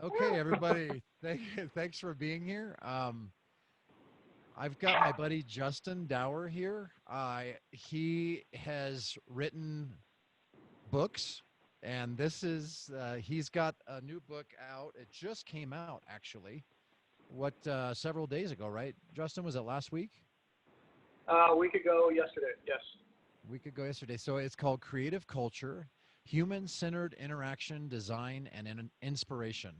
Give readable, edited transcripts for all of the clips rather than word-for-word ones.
Okay, everybody. Thanks for being here. I've got my buddy Justin Dauer here. He has written books, and this is he's got a new book out. It just came out, actually. What several days ago, right? Justin, was it last week? A week ago yesterday, yes. A week ago yesterday. So it's called Creative Culture: Human-Centered Interaction, Design, and Inspiration.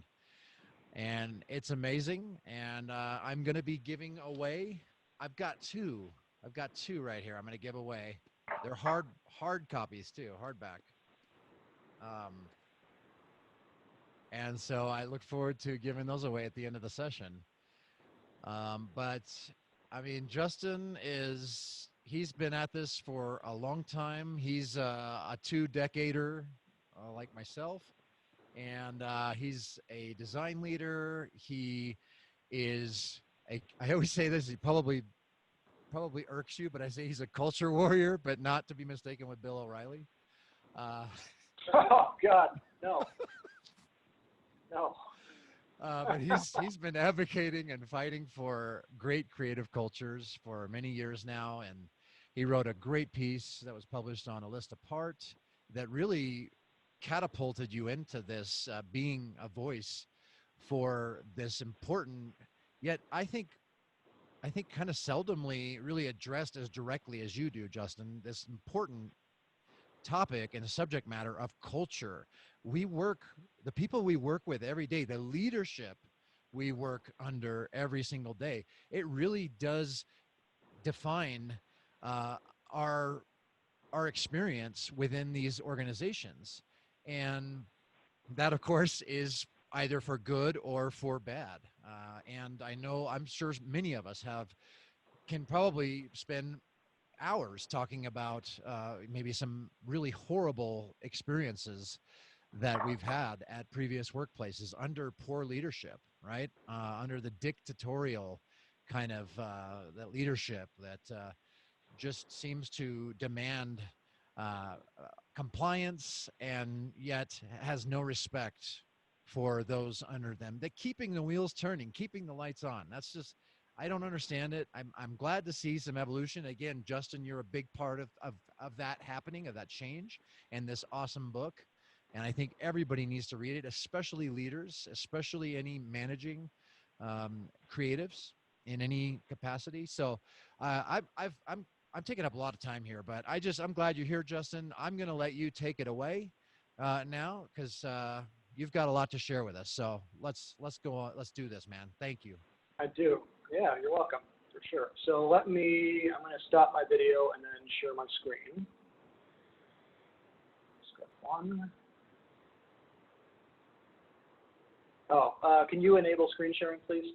And it's amazing. And I'm going to be giving away. I've got two. I've got two right here. I'm going to give away. They're hard copies too, hardback. Um, and so I look forward to giving those away at the end of the session. But I mean, Justin is. He's been at this for a long time. He's a two-decader like myself, and he's a design leader. He is a. I always say this. He probably irks you, but I say he's a culture warrior, but not to be mistaken with Bill O'Reilly. Uh, Oh God, no, no. but he's been advocating and fighting for great creative cultures for many years now, and he wrote a great piece that was published on A List Apart that really catapulted you into this being a voice for this important, yet I think kind of seldomly really addressed as directly as you do, Justin, this important topic and subject matter of culture. We work, the people we work with every day, the leadership we work under every single day, it really does define uh, our our experience within these organizations. And that, of course, is either for good or for bad. And I know, I'm sure many of us can probably spend hours talking about maybe some really horrible experiences that we've had at previous workplaces under poor leadership, right? Under the dictatorial kind of that leadership that just seems to demand uh, compliance and yet has no respect for those under them. That keeping the wheels turning, keeping the lights on. That's just, I don't understand it. I'm glad to see some evolution. Again, Justin, you're a big part of that happening, of that change, and this awesome book. And I think everybody needs to read it, especially leaders, especially any managing creatives in any capacity. So I'm taking up a lot of time here, but I'm glad you're here, Justin. I'm going to let you take it away now because you've got a lot to share with us. So let's go on. Let's do this, man. Thank you. I do. Yeah, you're welcome, for sure. So I'm going to stop my video and then share my screen. Step one. Oh, can you enable screen sharing, please?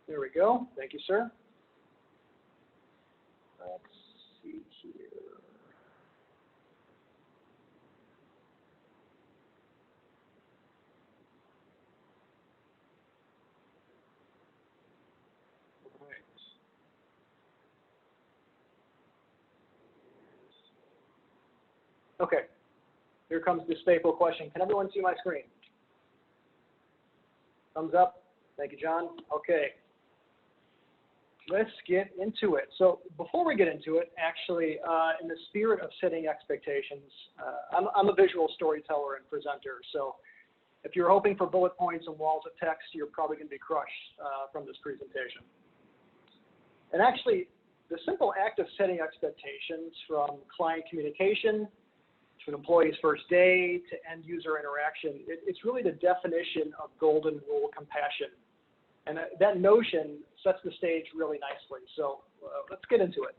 There we go. Thank you, sir. Let's see here. Right. Okay, here comes the staple question. Can everyone see my screen? Thumbs up. Thank you, John. Okay, let's get into it. So before we get into it, actually, in the spirit of setting expectations, I'm a visual storyteller and presenter. So if you're hoping for bullet points and walls of text, you're probably going to be crushed from this presentation. And actually, the simple act of setting expectations, from client communication to an employee's first day to end user interaction, it's really the definition of golden rule compassion. And that notion sets the stage really nicely. So let's get into it.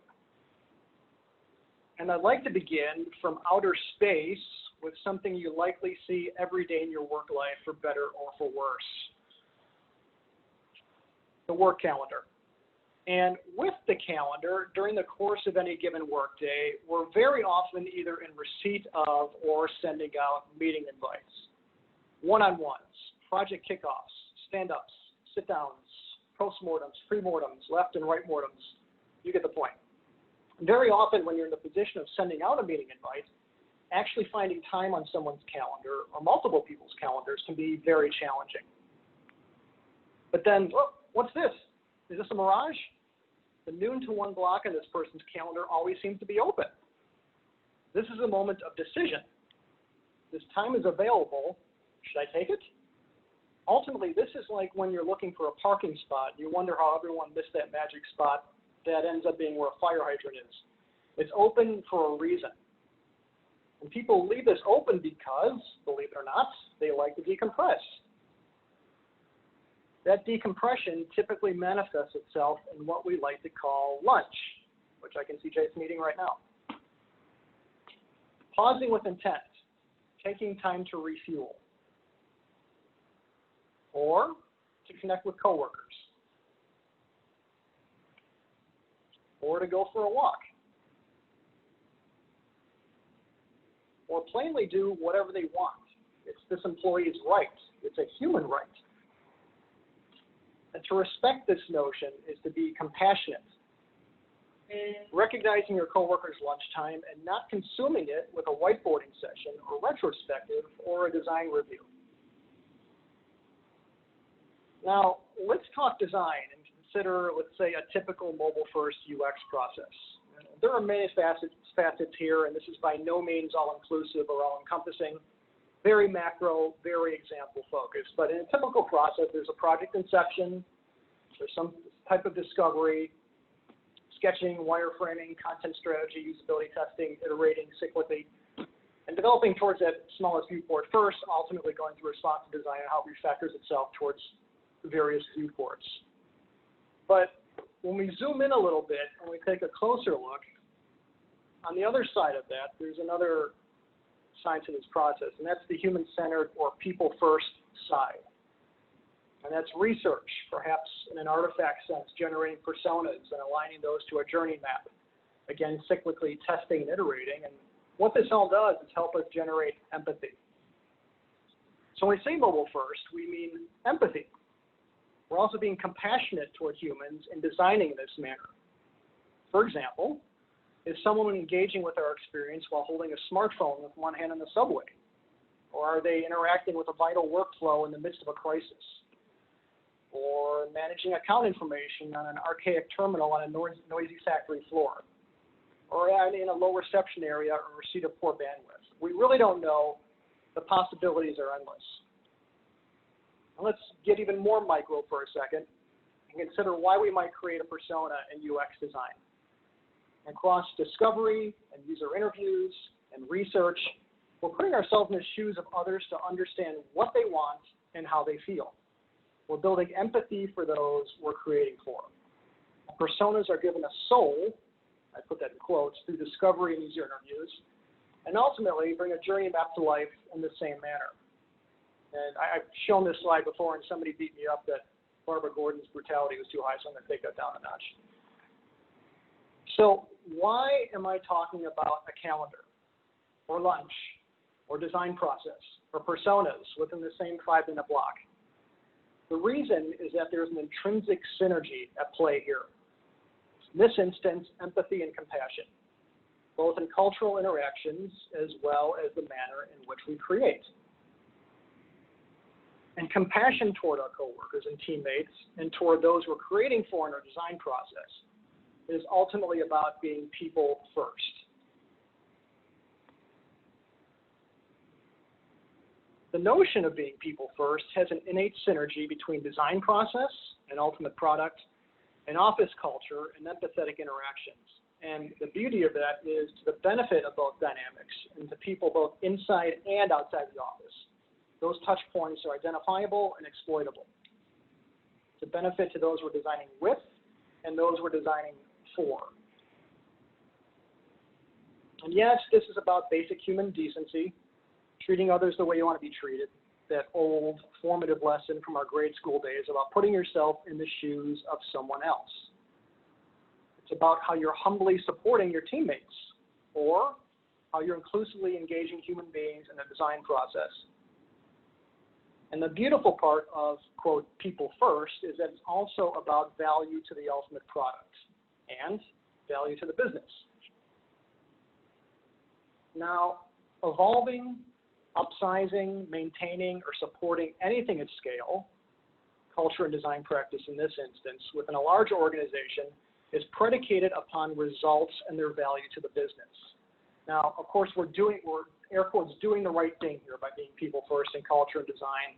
And I'd like to begin from outer space with something you likely see every day in your work life, for better or for worse: the work calendar. And with the calendar, during the course of any given workday, we're very often either in receipt of or sending out meeting invites, one-on-ones, project kickoffs, stand-ups, sit-downs, postmortems, pre-mortems, left and right mortems. You get the point. Very often when you're in the position of sending out a meeting invite, actually finding time on someone's calendar or multiple people's calendars can be very challenging. But then, oh, what's this? Is this a mirage? The noon to 1 block on this person's calendar always seems to be open. This is a moment of decision. This time is available. Should I take it? Ultimately, this is like when you're looking for a parking spot. You wonder how everyone missed that magic spot that ends up being where a fire hydrant is. It's open for a reason. And people leave this open because, believe it or not, they like to decompress. That decompression typically manifests itself in what we like to call lunch, which I can see Jason eating right now. Pausing with intent, taking time to refuel, or to connect with coworkers, or to go for a walk, or plainly do whatever they want. It's this employee's right. It's a human right. And to respect this notion is to be compassionate, recognizing your coworker's lunchtime and not consuming it with a whiteboarding session or retrospective or a design review. Now, let's talk design and consider, let's say, a typical mobile-first UX process. There are many facets here, and this is by no means all-inclusive or all-encompassing. Very macro, very example-focused. But in a typical process, there's a project inception, there's some type of discovery, sketching, wireframing, content strategy, usability testing, iterating cyclically, and developing towards that smallest viewport first, ultimately going through responsive design and how it refactors itself towards various viewports. But when we zoom in a little bit and we take a closer look, on the other side of that, there's another side to this process, and that's the human-centered or people-first side. And that's research, perhaps in an artifact sense, generating personas and aligning those to a journey map. Again, cyclically testing and iterating. And what this all does is help us generate empathy. So when we say mobile first, we mean empathy. We're also being compassionate toward humans in designing in this manner. For example, is someone engaging with our experience while holding a smartphone with one hand in the subway? Or are they interacting with a vital workflow in the midst of a crisis? Or managing account information on an archaic terminal on a noisy factory floor? Or in a low reception area or receipt of poor bandwidth? We really don't know. The possibilities are endless. Now let's get even more micro for a second and consider why we might create a persona in UX design. Across discovery and user interviews and research, we're putting ourselves in the shoes of others to understand what they want and how they feel. We're building empathy for those we're creating for. Personas are given a soul, I put that in quotes, through discovery and user interviews, and ultimately bring a journey map to life in the same manner. And I've shown this slide before, and somebody beat me up that Barbara Gordon's brutality was too high, so I'm going to take that down a notch. So why am I talking about a calendar, or lunch, or design process, or personas within the same 5-minute block? The reason is that there's an intrinsic synergy at play here. In this instance, empathy and compassion, both in cultural interactions as well as the manner in which we create. And compassion toward our coworkers and teammates and toward those we're creating for in our design process is ultimately about being people first. The notion of being people first has an innate synergy between design process and ultimate product, and office culture and empathetic interactions. And the beauty of that is to the benefit of both dynamics and to people both inside and outside the office. Those touch points are identifiable and exploitable. To benefit to those we're designing with and those we're designing for. And yes, this is about basic human decency, treating others the way you want to be treated, that old formative lesson from our grade school days about putting yourself in the shoes of someone else. It's about how you're humbly supporting your teammates, or how you're inclusively engaging human beings in the design process. And the beautiful part of, quote, people first is that it's also about value to the ultimate product and value to the business. Now, evolving, upsizing, maintaining, or supporting anything at scale, culture and design practice in this instance, within a large organization is predicated upon results and their value to the business. Now, of course, we're air quotes doing the right thing here by being people first in culture and design.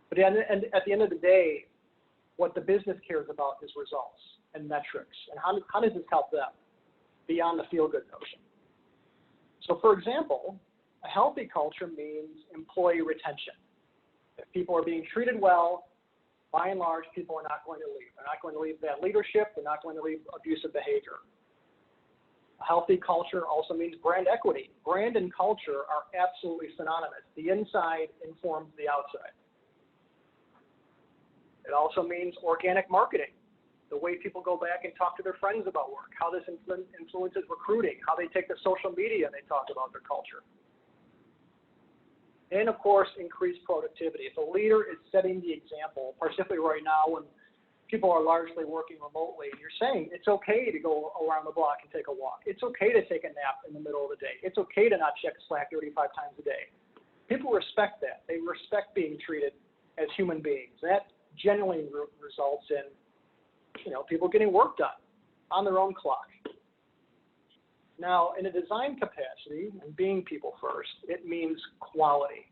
But at the end of the day, what the business cares about is results and metrics. And how does this help them beyond the feel-good notion? So, for example, a healthy culture means employee retention. If people are being treated well, by and large, people are not going to leave. They're not going to leave bad leadership. They're not going to leave abusive behavior. A healthy culture also means brand equity. Brand and culture are absolutely synonymous. The inside informs the outside. It also means organic marketing, the way people go back and talk to their friends about work, how this influences recruiting, how they take to social media and they talk about their culture. And of course, increased productivity. If a leader is setting the example, particularly right now when people are largely working remotely, and you're saying it's okay to go around the block and take a walk. It's okay to take a nap in the middle of the day. It's okay to not check Slack 35 times a day. People respect that. They respect being treated as human beings. That generally results in, people getting work done on their own clock. Now, in a design capacity and being people first, it means quality.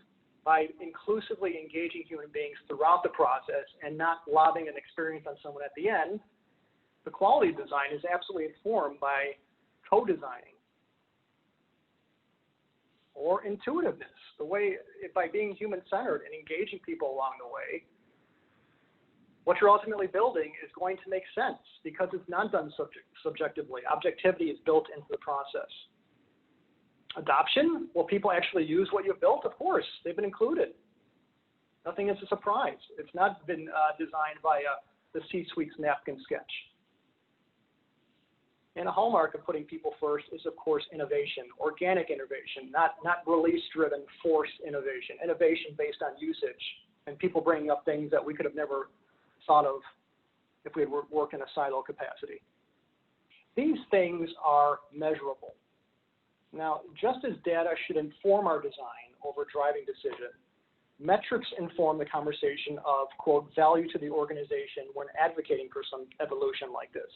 By inclusively engaging human beings throughout the process and not lobbing an experience on someone at the end, the quality of design is absolutely informed by co-designing or intuitiveness. By being human-centered and engaging people along the way, what you're ultimately building is going to make sense because it's not done subjectively. Objectivity is built into the process. Adoption? Will people actually use what you've built? Of course, they've been included. Nothing is a surprise. It's not been designed by the C-suite's napkin sketch. And a hallmark of putting people first is, of course, innovation, organic innovation, not release-driven forced innovation, innovation based on usage and people bringing up things that we could have never thought of if we had worked in a silo capacity. These things are measurable. Now, just as data should inform our design over driving decision, metrics inform the conversation of, quote, value to the organization when advocating for some evolution like this.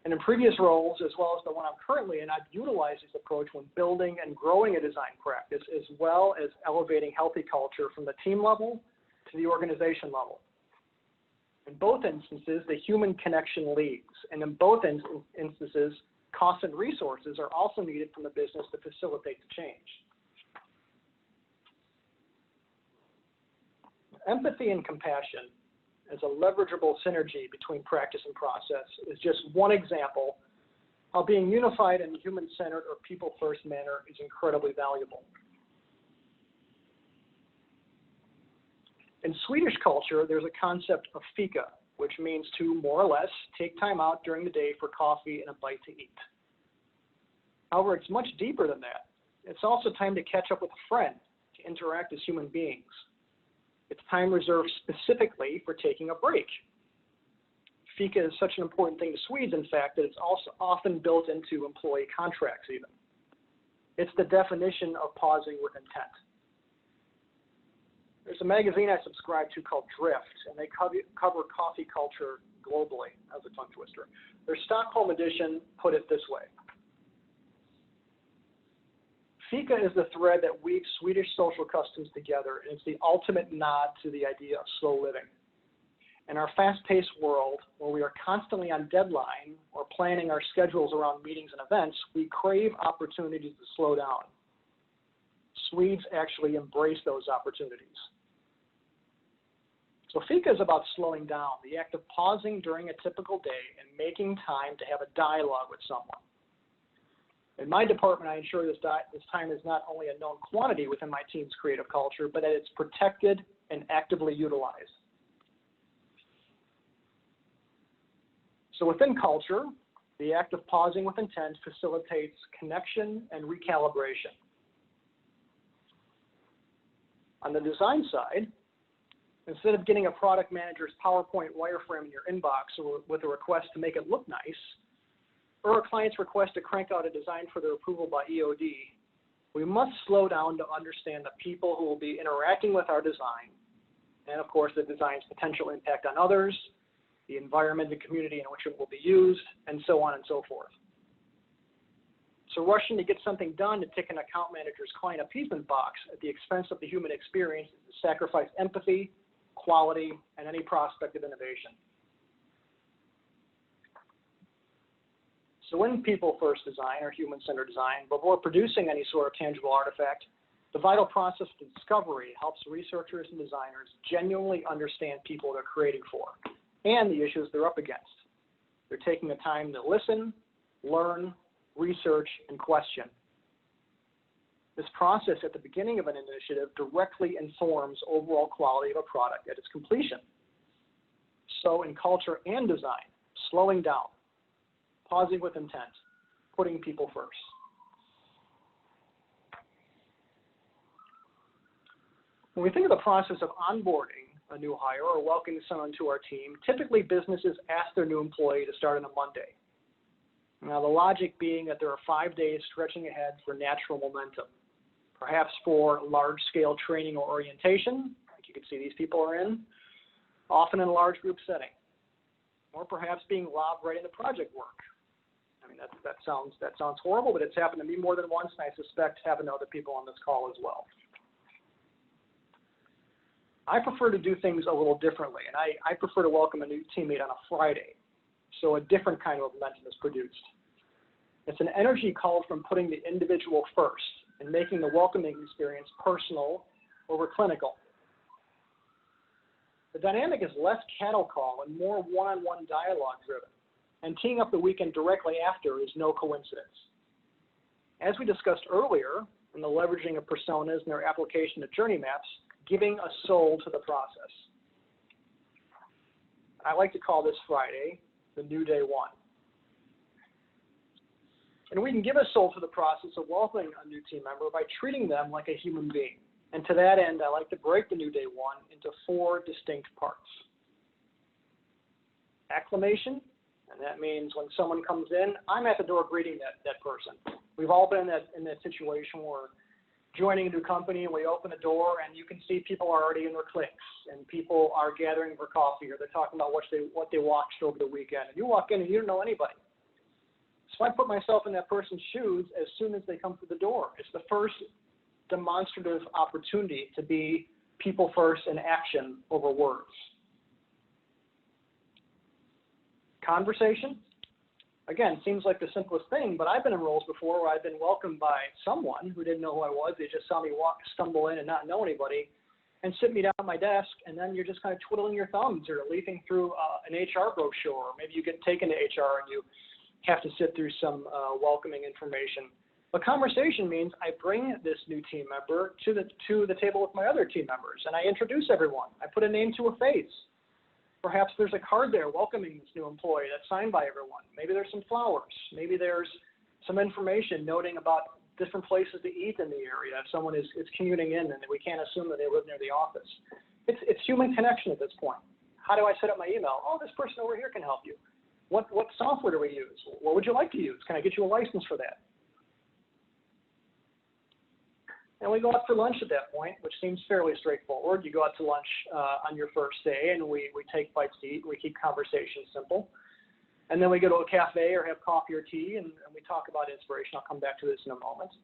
And in previous roles, as well as the one I'm currently in, I've utilized this approach when building and growing a design practice, as well as elevating healthy culture from the team level to the organization level. In both instances, the human connection leads, and in both instances, costs and resources are also needed from the business to facilitate the change. Empathy and compassion as a leverageable synergy between practice and process is just one example how being unified in a human-centered or people-first manner is incredibly valuable. In Swedish culture, there's a concept of fika, which means to more or less take time out during the day for coffee and a bite to eat. However, it's much deeper than that. It's also time to catch up with a friend, to interact as human beings. It's time reserved specifically for taking a break. Fika is such an important thing to Swedes, in fact, that it's also often built into employee contracts even. It's the definition of pausing with intent. There's a magazine I subscribe to called Drift, and they cover coffee culture globally. That was a tongue twister. Their Stockholm edition put it this way. Fika is the thread that weaves Swedish social customs together, and it's the ultimate nod to the idea of slow living. In our fast-paced world, where we are constantly on deadline or planning our schedules around meetings and events, we crave opportunities to slow down. Swedes actually embrace those opportunities. So Fika is about slowing down, the act of pausing during a typical day and making time to have a dialogue with someone. In my department, I ensure this time is not only a known quantity within my team's creative culture, but that it's protected and actively utilized. So within culture, the act of pausing with intent facilitates connection and recalibration. On the design side, instead of getting a product manager's PowerPoint wireframe in your inbox or with a request to make it look nice, or a client's request to crank out a design for their approval by EOD, we must slow down to understand the people who will be interacting with our design, and of course the design's potential impact on others, the environment and community in which it will be used, and so on and so forth. So rushing to get something done to tick an account manager's client appeasement box at the expense of the human experience is to sacrifice empathy, quality, and any prospect of innovation. So when people first design, or human-centered design, before producing any sort of tangible artifact, the vital process of discovery helps researchers and designers genuinely understand people they're creating for and the issues they're up against. They're taking the time to listen, learn, research, and question. This process at the beginning of an initiative directly informs overall quality of a product at its completion. So in culture and design, slowing down, pausing with intent, putting people first. When we think of the process of onboarding a new hire or welcoming someone to our team, typically businesses ask their new employee to start on a Monday. Now, the logic being that there are 5 days stretching ahead for natural momentum, perhaps for large-scale training or orientation, like you can see these people are in, often in a large group setting, or perhaps being lobbed right into project work. I mean, that sounds horrible, but it's happened to me more than once, and I suspect it's happened to other people on this call as well. I prefer to do things a little differently, and I prefer to welcome a new teammate on a Friday, so a different kind of momentum is produced. It's an energy called from putting the individual first and making the welcoming experience personal over clinical. The dynamic is less cattle call and more one-on-one dialogue driven, and teeing up the weekend directly after is no coincidence. As we discussed earlier, in the leveraging of personas and their application to journey maps, giving a soul to the process. I like to call this Friday the new day one. And we can give a soul to the process of welcoming a new team member by treating them like a human being. And to that end, I like to break the new day one into 4 distinct parts. Acclimation, and that means when someone comes in, I'm at the door greeting that person. We've all been in that situation where joining a new company and we open the door and you can see people are already in their cliques and people are gathering for coffee or they're talking about what they watched over the weekend. And you walk in and you don't know anybody. So I put myself in that person's shoes as soon as they come through the door. It's the first demonstrative opportunity to be people first in action over words. Conversation, again, seems like the simplest thing, but I've been in roles before where I've been welcomed by someone who didn't know who I was. They just saw me stumble in and not know anybody and sit me down at my desk, and then you're just kind of twiddling your thumbs or leafing through an HR brochure. Or maybe you get taken to HR and you have to sit through some welcoming information. But conversation means I bring this new team member to the table with my other team members, and I introduce everyone. I put a name to a face. Perhaps there's a card there welcoming this new employee that's signed by everyone. Maybe there's some flowers. Maybe there's some information noting about different places to eat in the area if someone is commuting in and we can't assume that they live near the office. It's human connection at this point. How do I set up my email? Oh, this person over here can help you. What software do we use? What would you like to use? Can I get you a license for that? And we go out for lunch at that point, which seems fairly straightforward. You go out to lunch on your first day, and we take bites to eat. We keep conversations simple. And then we go to a cafe or have coffee or tea, and we talk about inspiration. I'll come back to this in a moment.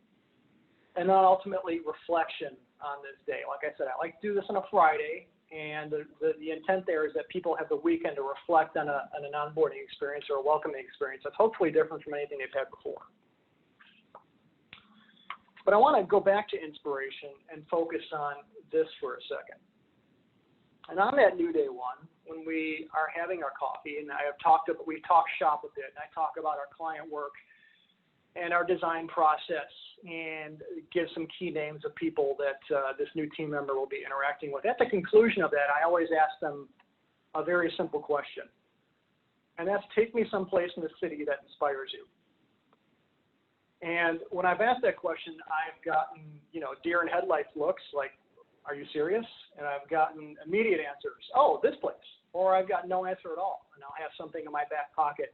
And then ultimately, reflection on this day. Like I said, I like to do this on a Friday, and the intent there is that people have the weekend to reflect on an onboarding experience or a welcoming experience that's hopefully different from anything they've had before. But I want to go back to inspiration and focus on this for a second. And on that new day one, when we are having our coffee, and we've talked shop a bit, and I talk about our client work and our design process and give some key names of people that this new team member will be interacting with. At the conclusion of that, I always ask them a very simple question. And that's, take me someplace in the city that inspires you. And when I've asked that question, I've gotten, deer in headlights looks like, Are you serious? And I've gotten immediate answers. Oh, this place. Or I've got no answer at all. And I'll have something in my back pocket,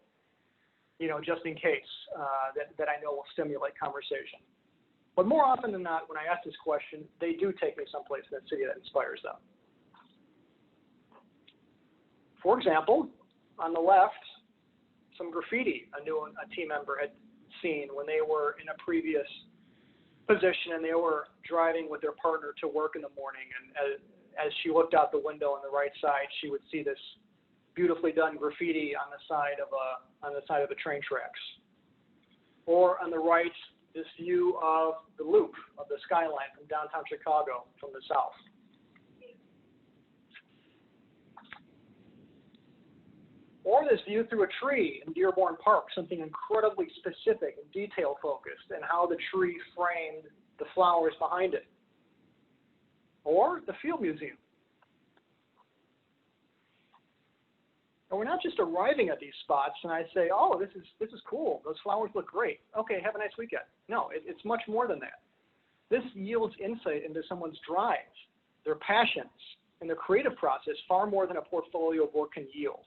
just in case, that I know will stimulate conversation. But more often than not, when I ask this question, they do take me someplace in that city that inspires them. For example, on the left, some graffiti a team member had seen when they were in a previous position and they were driving with their partner to work in the morning. And as she looked out the window on the right side, she would see this beautifully done graffiti on the side of the train tracks. Or on the right, this view of the loop of the skyline from downtown Chicago from the south. Or this view through a tree in Dearborn Park, something incredibly specific and detail focused, and how the tree framed the flowers behind it. Or the Field Museum. And we're not just arriving at these spots and I say, oh, this is cool. Those flowers look great. Okay, have a nice weekend. No, it's much more than that. This yields insight into someone's drive, their passions, and their creative process far more than a portfolio of work can yield.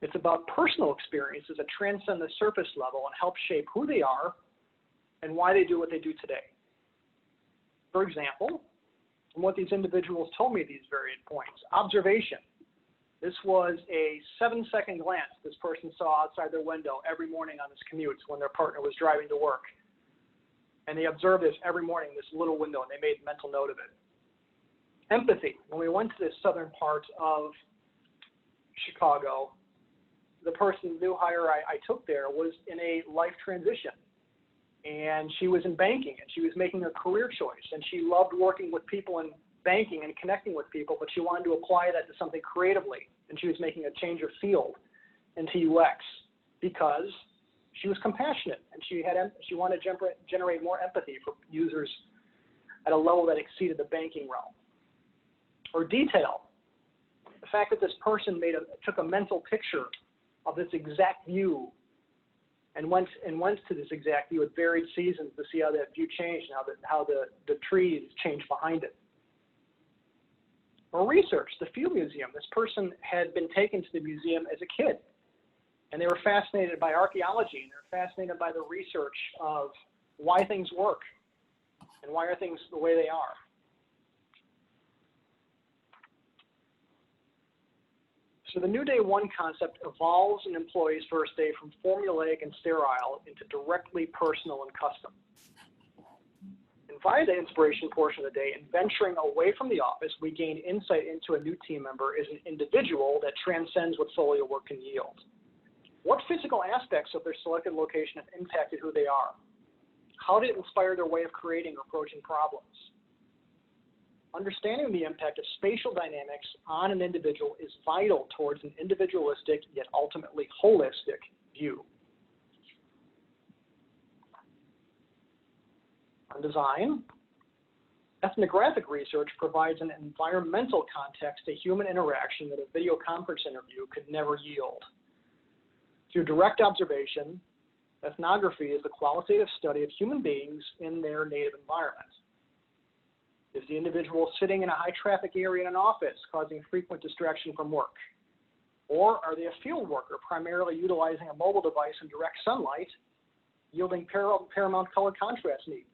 It's about personal experiences that transcend the surface level and help shape who they are and why they do what they do today. For example, from what these individuals told me at these varied points, observation. This was a 7-second glance this person saw outside their window every morning on this commute when their partner was driving to work. And they observed this every morning, this little window, and they made mental note of it. Empathy. When we went to the southern part of Chicago, the new hire I took there was in a life transition. And she was in banking, and she was making a career choice. And she loved working with people in banking and connecting with people, but she wanted to apply that to something creatively. And she was making a change of field into UX because she was compassionate and she wanted to generate more empathy for users at a level that exceeded the banking realm. Or detail. The fact that this person took a mental picture of this exact view and went to this exact view at varied seasons to see how that view changed and how the trees changed behind it. Or research, the Field Museum. This person had been taken to the museum as a kid, and they were fascinated by archaeology, and they were fascinated by the research of why things work and why are things the way they are. So the New Day One concept evolves an employee's first day from formulaic and sterile into directly personal and custom. And via the inspiration portion of the day and venturing away from the office, we gain insight into a new team member as an individual that transcends what folio work can yield. What physical aspects of their selected location have impacted who they are? How did it inspire their way of creating or approaching problems? Understanding the impact of spatial dynamics on an individual is vital towards an individualistic yet ultimately holistic view. On design, ethnographic research provides an environmental context to human interaction that a video conference interview could never yield. Through direct observation, ethnography is the qualitative study of human beings in their native environment. Is the individual sitting in a high traffic area in an office, causing frequent distraction from work? Or are they a field worker, primarily utilizing a mobile device in direct sunlight, yielding paramount color contrast needs?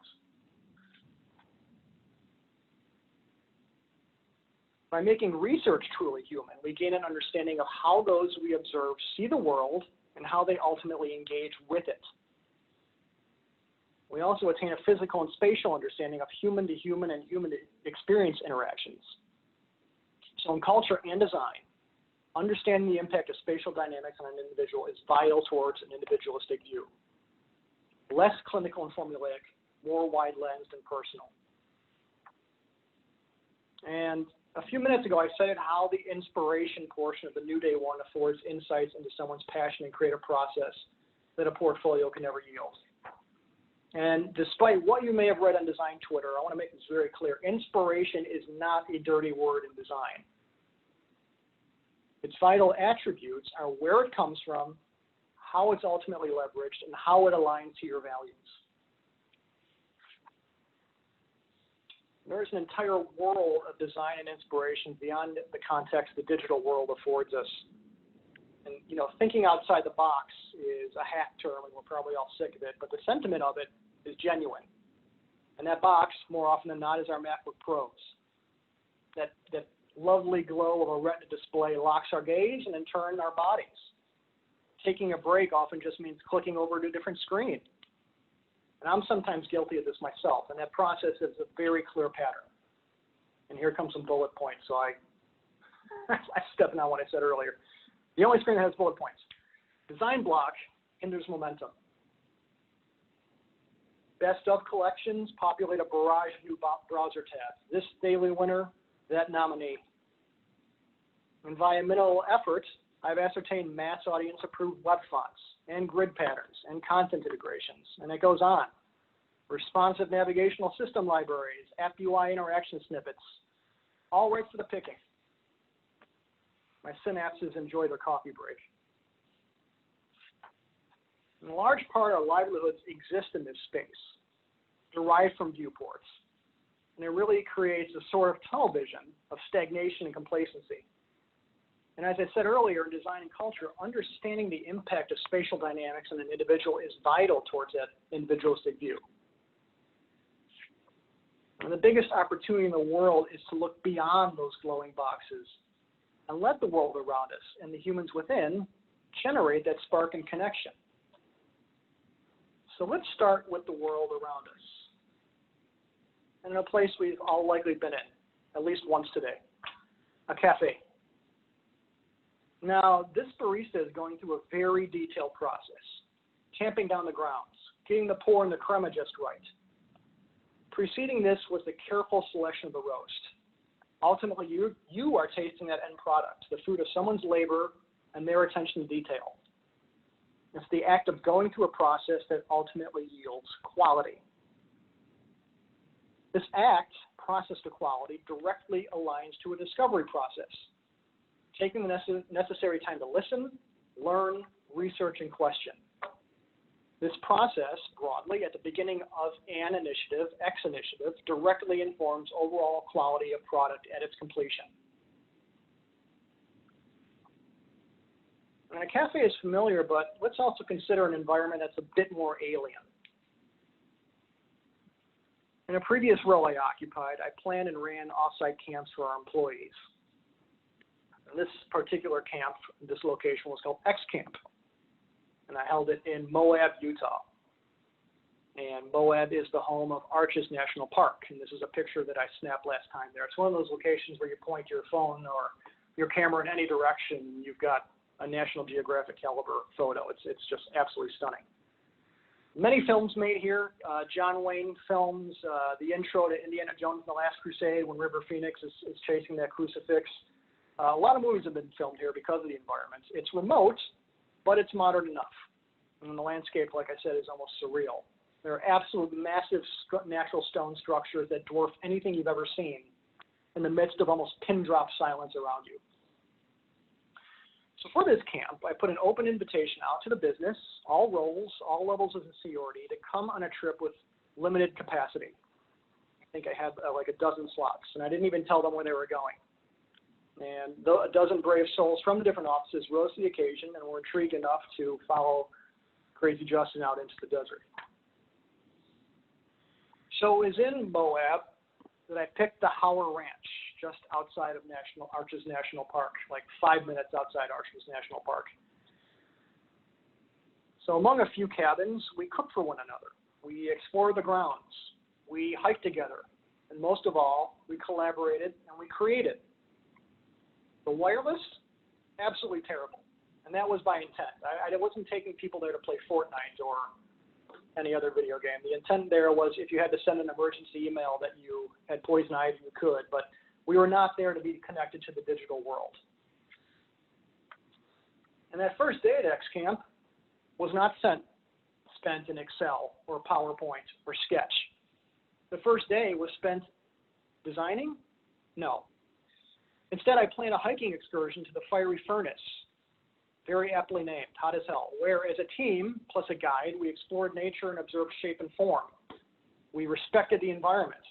By making research truly human, we gain an understanding of how those we observe see the world and how they ultimately engage with it. We also attain a physical and spatial understanding of human-to-human and human-to-experience interactions. So in culture and design, understanding the impact of spatial dynamics on an individual is vital towards an individualistic view. Less clinical and formulaic, more wide-lensed and personal. And a few minutes ago, I cited how the inspiration portion of the New Day One affords insights into someone's passion and creative process that a portfolio can never yield. And despite what you may have read on design Twitter, I want to make this very clear. Inspiration is not a dirty word in design. Its vital attributes are where it comes from, how it's ultimately leveraged, and how it aligns to your values. There's an entire world of design and inspiration beyond the context the digital world affords us. And, thinking outside the box is a hack term, and we're probably all sick of it, but the sentiment of it is genuine. And that box, more often than not, is our MacBook Pros. That lovely glow of a retina display locks our gaze and, in turn, our bodies. Taking a break often just means clicking over to a different screen. And I'm sometimes guilty of this myself, and that process is a very clear pattern. And here come some bullet points. So I'm stepping on what I said earlier. The only screen that has bullet points. Design block hinders momentum. Best of collections populate a barrage of new browser tabs. This daily winner, that nominee. Environmental efforts, I've ascertained mass audience approved web fonts and grid patterns and content integrations, and it goes on. Responsive navigational system libraries, app UI interaction snippets, all right for the picking. My synapses enjoy their coffee break. In large part, our livelihoods exist in this space, derived from viewports. And it really creates a sort of tunnel vision of stagnation and complacency. And as I said earlier, in design and culture, understanding the impact of spatial dynamics on an individual is vital towards that individualistic view. And the biggest opportunity in the world is to look beyond those glowing boxes and let the world around us and the humans within generate that spark and connection. So let's start with the world around us, and in a place we've all likely been in, at least once today, a cafe. Now, this barista is going through a very detailed process, tamping down the grounds, getting the pour and the crema just right. Preceding this was the careful selection of the roast. Ultimately, you are tasting that end product, the fruit of someone's labor and their attention to detail. It's the act of going through a process that ultimately yields quality. This act, process to quality, directly aligns to a discovery process, taking the necessary time to listen, learn, research, and question. This process, broadly, at the beginning of an initiative, X initiative, directly informs overall quality of product at its completion. And a cafe is familiar, but let's also consider an environment that's a bit more alien. In a previous role I occupied, I planned and ran off-site camps for our employees. And this particular camp, this location was called X Camp. And I held it in Moab, Utah. And Moab is the home of Arches National Park. And this is a picture that I snapped last time there. It's one of those locations where you point your phone or your camera in any direction, and you've got a National Geographic caliber photo. It's just absolutely stunning. Many films made here. John Wayne films, the intro to Indiana Jones and the Last Crusade when River Phoenix is chasing that crucifix. A lot of movies have been filmed here because of the environment. It's remote, but it's modern enough. And the landscape, like I said, is almost surreal. There are absolute massive natural stone structures that dwarf anything you've ever seen in the midst of almost pin drop silence around you. So for this camp, I put an open invitation out to the business, all roles, all levels of seniority, to come on a trip with limited capacity. I think I had like a dozen slots, and I didn't even tell them where they were going. And a dozen brave souls from the different offices rose to the occasion and were intrigued enough to follow Crazy Justin out into the desert. So it was in Moab that I picked the Howard Ranch, just outside of Arches National Park, like 5 minutes outside Arches National Park. So among a few cabins, we cooked for one another. We explored the grounds. We hiked together. And most of all, we collaborated and we created. The wireless, absolutely terrible. And that was by intent. I wasn't taking people there to play Fortnite or any other video game. The intent there was if you had to send an emergency email that you had poison ivy, you could, but we were not there to be connected to the digital world. And that first day at X Camp was not spent in Excel or PowerPoint or Sketch. The first day was spent designing? No. Instead, I planned a hiking excursion to the Fiery Furnace, very aptly named, hot as hell, where as a team, plus a guide, we explored nature and observed shape and form. We respected the environment.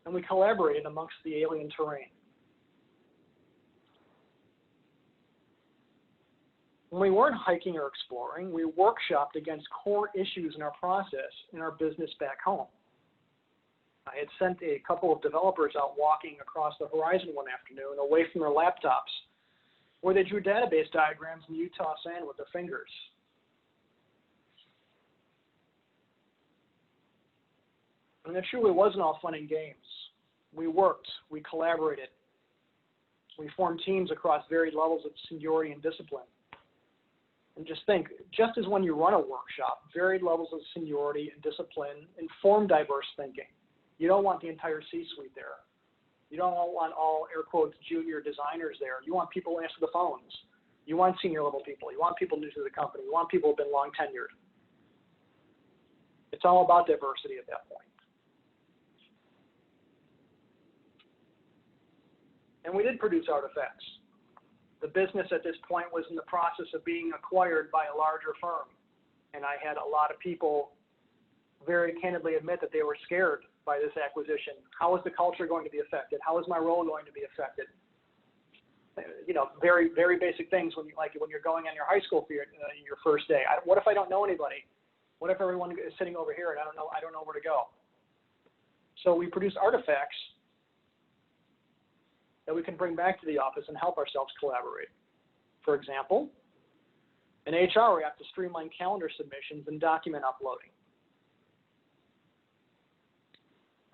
and we collaborated amongst the alien terrain. When we weren't hiking or exploring, we workshopped against core issues in our process in our business back home. I had sent a couple of developers out walking across the horizon one afternoon away from their laptops, where they drew database diagrams in Utah sand with their fingers. And it truly wasn't all fun and games. We worked, we collaborated, we formed teams across varied levels of seniority and discipline. And just think, just as when you run a workshop, varied levels of seniority and discipline inform diverse thinking. You don't want the entire C-suite there. You don't want all, air quotes, junior designers there. You want people who answer the phones. You want senior level people. You want people new to the company. You want people who have been long tenured. It's all about diversity at that point. And we did produce artifacts. The business at this point was in the process of being acquired by a larger firm. And I had a lot of people very candidly admit that they were scared by this acquisition. How is the culture going to be affected? How is my role going to be affected? You know, very, very basic things when you're going on your high school for your first day. What if I don't know anybody? What if everyone is sitting over here and I don't know where to go? So we produced artifacts that we can bring back to the office and help ourselves collaborate. For example, an HR app to streamline calendar submissions and document uploading.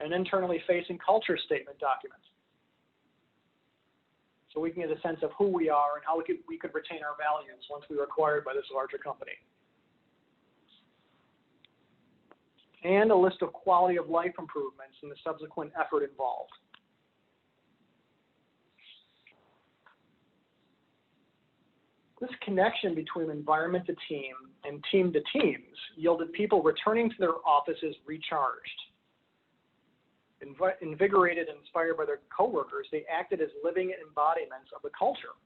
An internally facing culture statement document, so we can get a sense of who we are and how we could retain our values once we were acquired by this larger company. And a list of quality of life improvements and the subsequent effort involved. This connection between environment to team and team to teams yielded people returning to their offices recharged. Invigorated and inspired by their coworkers, they acted as living embodiments of the culture.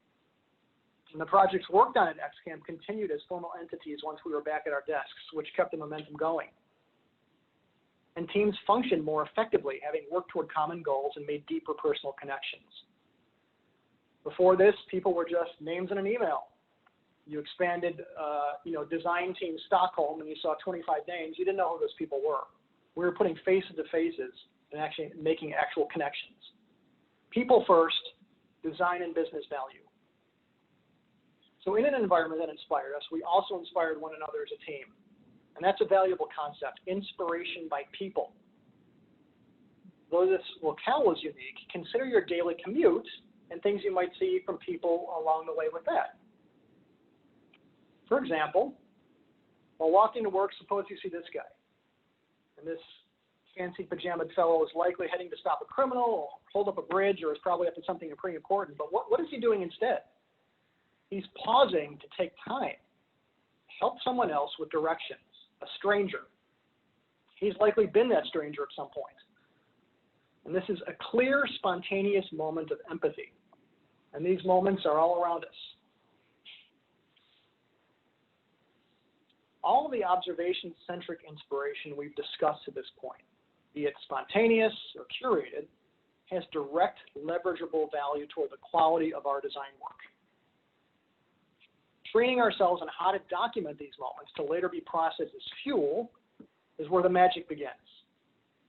And the projects worked on at XCamp continued as formal entities once we were back at our desks, which kept the momentum going. And teams functioned more effectively, having worked toward common goals and made deeper personal connections. Before this, people were just names in an email. You expanded, design team Stockholm, and you saw 25 names. You didn't know who those people were. We were putting faces to faces and actually making actual connections. People first, design and business value. So in an environment that inspired us, we also inspired one another as a team. And that's a valuable concept, inspiration by people. Though this locale was unique, consider your daily commute and things you might see from people along the way with that. For example, while walking to work, suppose you see this guy. And this fancy pajamaed fellow is likely heading to stop a criminal or hold up a bridge, or is probably up to something pretty important. But what is he doing instead? He's pausing to take time, help someone else with directions, a stranger. He's likely been that stranger at some point. And this is a clear, spontaneous moment of empathy. And these moments are all around us. All of the observation-centric inspiration we've discussed to this point, be it spontaneous or curated, has direct leverageable value toward the quality of our design work. Training ourselves on how to document these moments to later be processed as fuel is where the magic begins,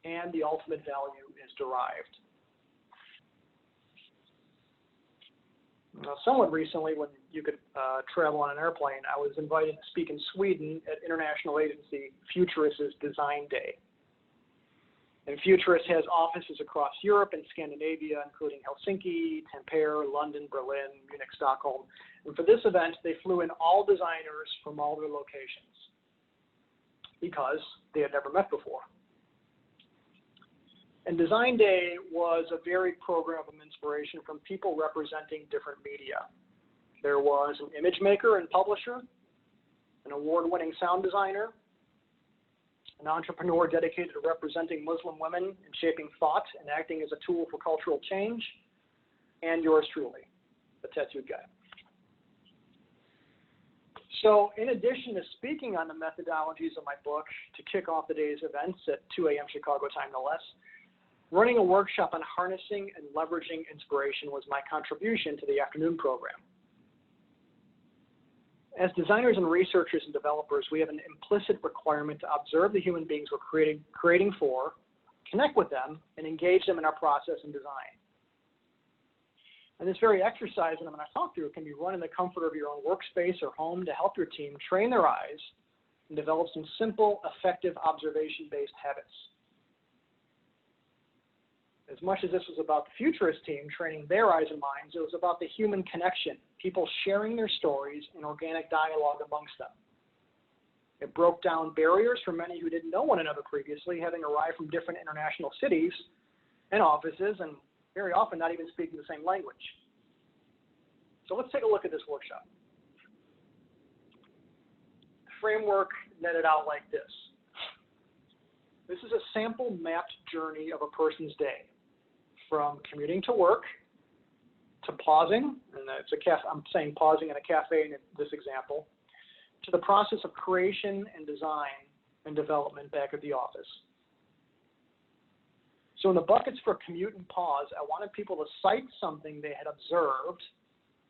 and the ultimate value is derived. Now, somewhat recently, when you could travel on an airplane, I was invited to speak in Sweden at international agency Futurist's Design Day. And Futurist has offices across Europe and Scandinavia, including Helsinki, Tampere, London, Berlin, Munich, Stockholm. And for this event, they flew in all designers from all their locations because they had never met before. And Design Day was a varied program of inspiration from people representing different media. There was an image maker and publisher, an award-winning sound designer, an entrepreneur dedicated to representing Muslim women and shaping thought and acting as a tool for cultural change, and yours truly, the tattooed guy. So in addition to speaking on the methodologies of my book to kick off the day's events at 2 a.m. Chicago time, no less, Running a workshop on harnessing and leveraging inspiration was my contribution to the afternoon program. As designers and researchers and developers, we have an implicit requirement to observe the human beings we're creating for, connect with them, and engage them in our process and design. And this very exercise that I'm going to talk through can be run in the comfort of your own workspace or home to help your team train their eyes and develop some simple, effective observation-based habits. As much as this was about the futurist team training their eyes and minds, it was about the human connection, people sharing their stories and organic dialogue amongst them. It broke down barriers for many who didn't know one another previously, having arrived from different international cities and offices, and very often not even speaking the same language. So let's take a look at this workshop. The framework netted out like this. This is a sample mapped journey of a person's day, from commuting to work, to pausing, and it's I'm saying pausing in a cafe in this example, to the process of creation and design and development back at the office. So in the buckets for commute and pause, I wanted people to cite something they had observed,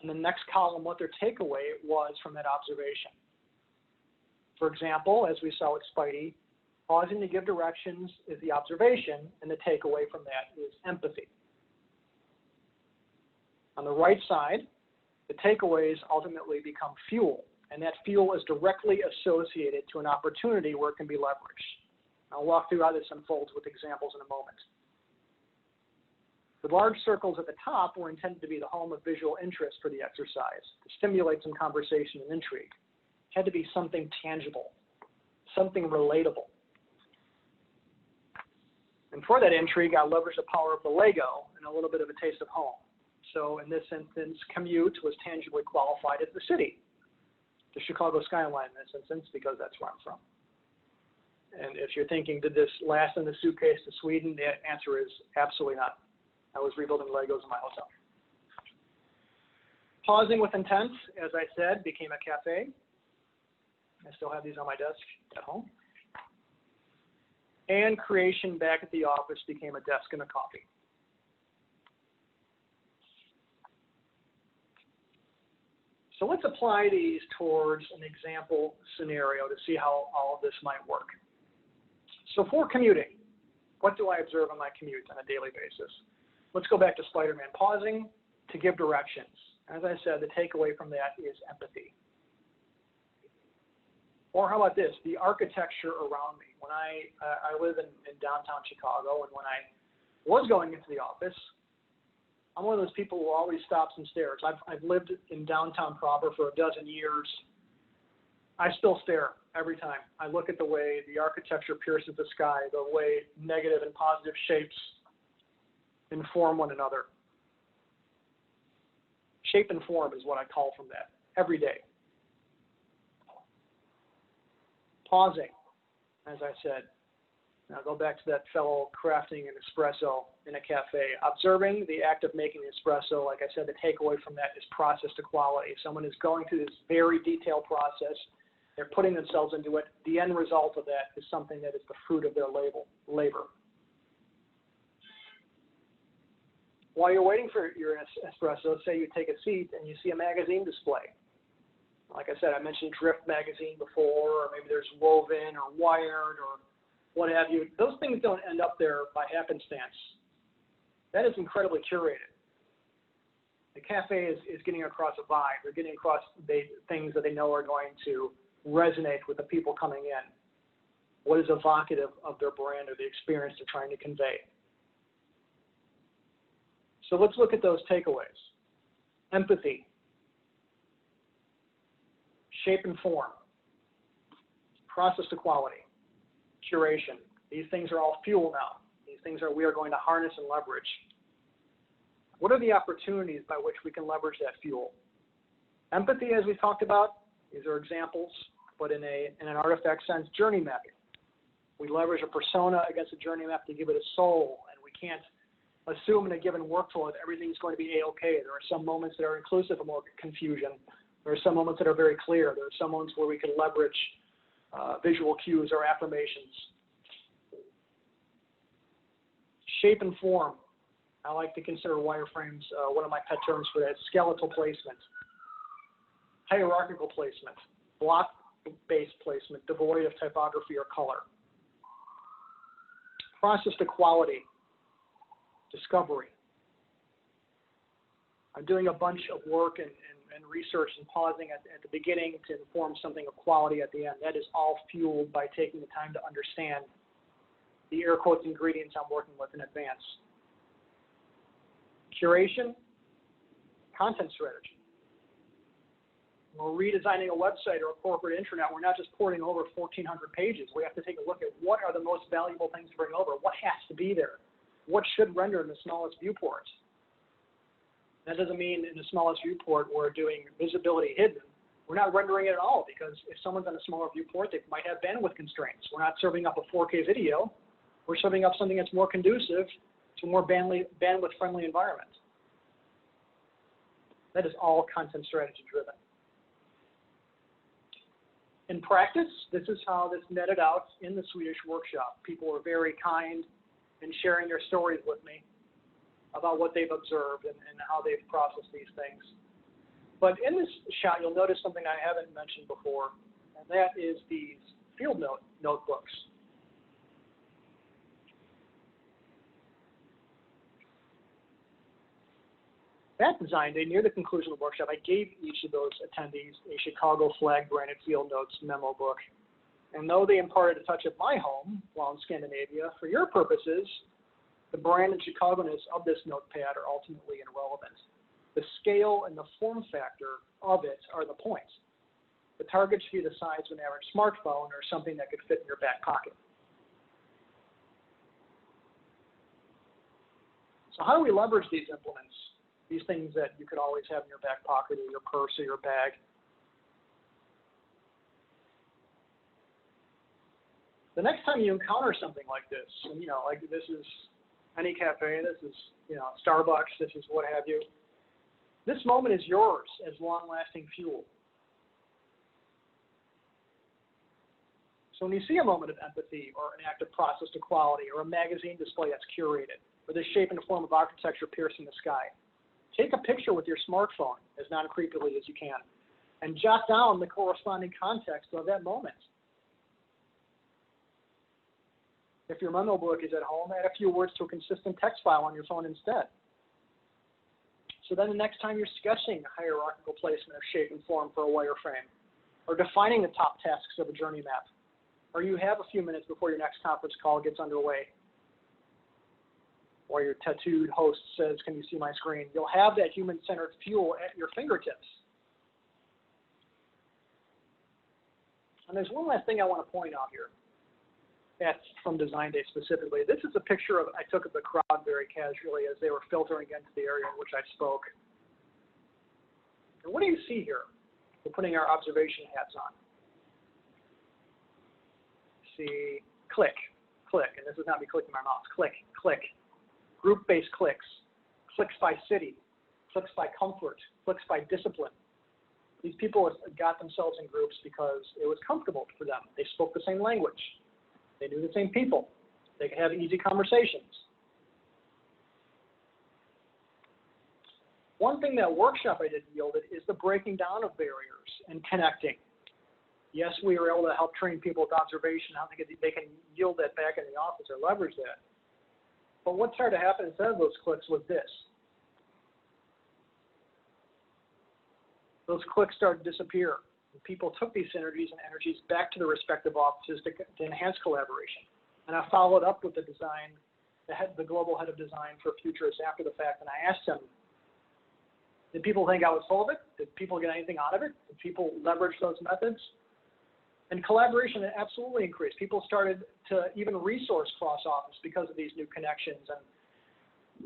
and the next column what their takeaway was from that observation. For example, as we saw with Spidey, pausing to give directions is the observation, and the takeaway from that is empathy. On the right side, the takeaways ultimately become fuel, and that fuel is directly associated to an opportunity where it can be leveraged. I'll walk through how this unfolds with examples in a moment. The large circles at the top were intended to be the home of visual interest for the exercise, to stimulate some conversation and intrigue. It had to be something tangible, something relatable. And for that intrigue, I leveraged the power of the Lego and a little bit of a taste of home. So in this instance, commute was tangibly qualified as the city, the Chicago skyline in this instance, because that's where I'm from. And if you're thinking, did this last in the suitcase to Sweden? The answer is absolutely not. I was rebuilding Legos in my hotel. Pausing with intent, as I said, became a cafe. I still have these on my desk at home. And creation back at the office became a desk and a coffee. So let's apply these towards an example scenario to see how all of this might work. So for commuting, what do I observe on my commute on a daily basis? Let's go back to Spider-Man. Pausing to give directions. As I said, the takeaway from that is empathy. Or how about this? The architecture around me. When I live in downtown Chicago, and when I was going into the office, I'm one of those people who always stops and stares. I've lived in downtown proper for a dozen years. I still stare every time. I look at the way the architecture pierces the sky, the way negative and positive shapes inform one another. Shape and form is what I call from that every day. Pausing, as I said. Now go back to that fellow crafting an espresso in a cafe. Observing the act of making the espresso, like I said, the takeaway from that is process to quality. If someone is going through this very detailed process, they're putting themselves into it. The end result of that is something that is the fruit of their labor. While you're waiting for your espresso, say you take a seat and you see a magazine display. Like I said, I mentioned Drift magazine before, or maybe there's Woven or Wired or what have you. Those things don't end up there by happenstance. That is incredibly curated. The cafe is getting across a vibe. They're getting across things that they know are going to resonate with the people coming in. What is evocative of their brand or the experience they're trying to convey? So let's look at those takeaways. Empathy, shape and form, process to quality, curation. These things are all fuel now. These things we are going to harness and leverage. What are the opportunities by which we can leverage that fuel? Empathy, as we talked about, these are examples, but in an artifact sense, journey mapping. We leverage a persona against a journey map to give it a soul, and we can't assume in a given workflow that everything's going to be A-okay. There are some moments that are inclusive of more confusion. There are some moments that are very clear. There are some moments where we can leverage visual cues or affirmations. Shape and form. I like to consider wireframes one of my pet terms for that. Skeletal placement, hierarchical placement, block-based placement, devoid of typography or color. Process to quality, discovery. I'm doing a bunch of work and research and pausing at the beginning to inform something of quality at the end. That is all fueled by taking the time to understand the air quotes ingredients I'm working with in advance. Curation, content strategy. When we're redesigning a website or a corporate intranet, we're not just porting over 1,400 pages. We have to take a look at what are the most valuable things to bring over. What has to be there? What should render in the smallest viewport? That doesn't mean in the smallest viewport we're doing visibility hidden. We're not rendering it at all, because if someone's on a smaller viewport, they might have bandwidth constraints. We're not serving up a 4K video. We're serving up something that's more conducive to a more bandwidth-friendly environment. That is all content strategy driven. In practice, this is how this netted out in the Swedish workshop. People were very kind in sharing their stories with me about what they've observed and how they've processed these things. But in this shot, you'll notice something I haven't mentioned before, and that is these Fieldnote notebooks. That design day, near the conclusion of the workshop, I gave each of those attendees a Chicago flag branded Fieldnotes memo book. And though they imparted a touch of my home while in Scandinavia, for your purposes, the brand and Chicago-ness of this notepad are ultimately irrelevant. The scale and the form factor of it are the points. The target should be the size of an average smartphone or something that could fit in your back pocket. So how do we leverage these implements? These things that you could always have in your back pocket or your purse or your bag. The next time you encounter something like this, and like this is any cafe, this is Starbucks, this is what have you. This moment is yours as long-lasting fuel. So when you see a moment of empathy or an active process to quality or a magazine display that's curated, or the shape and form of architecture piercing the sky, take a picture with your smartphone as non-creepily as you can and jot down the corresponding context of that moment. If your memo book is at home, add a few words to a consistent text file on your phone instead. So then the next time you're sketching a hierarchical placement of shape and form for a wireframe, or defining the top tasks of a journey map, or you have a few minutes before your next conference call gets underway, or your tattooed host says, "Can you see my screen?" You'll have that human-centered fuel at your fingertips. And there's one last thing I want to point out here. That's from Design Day specifically. This is a picture I took of the crowd very casually as they were filtering into the area in which I spoke. And what do you see here? We're putting our observation hats on. See, click, click, and this is not me clicking my mouse. Click, click. Group-based clicks, clicks by city, clicks by comfort, clicks by discipline. These people got themselves in groups because it was comfortable for them. They spoke the same language. They knew the same people. They could have easy conversations. One thing that workshop I did yielded is the breaking down of barriers and connecting. Yes, we were able to help train people with observation, how they can yield that back in the office or leverage that. But what started to happen instead of those clicks was this. Those clicks started to disappear. People took these synergies and energies back to their respective offices to enhance collaboration. And I followed up with the global head of design for Futurists after the fact, and I asked him, did people think I was full of it? Did people get anything out of it? Did people leverage those methods? And collaboration absolutely increased. People started to even resource cross-office because of these new connections. And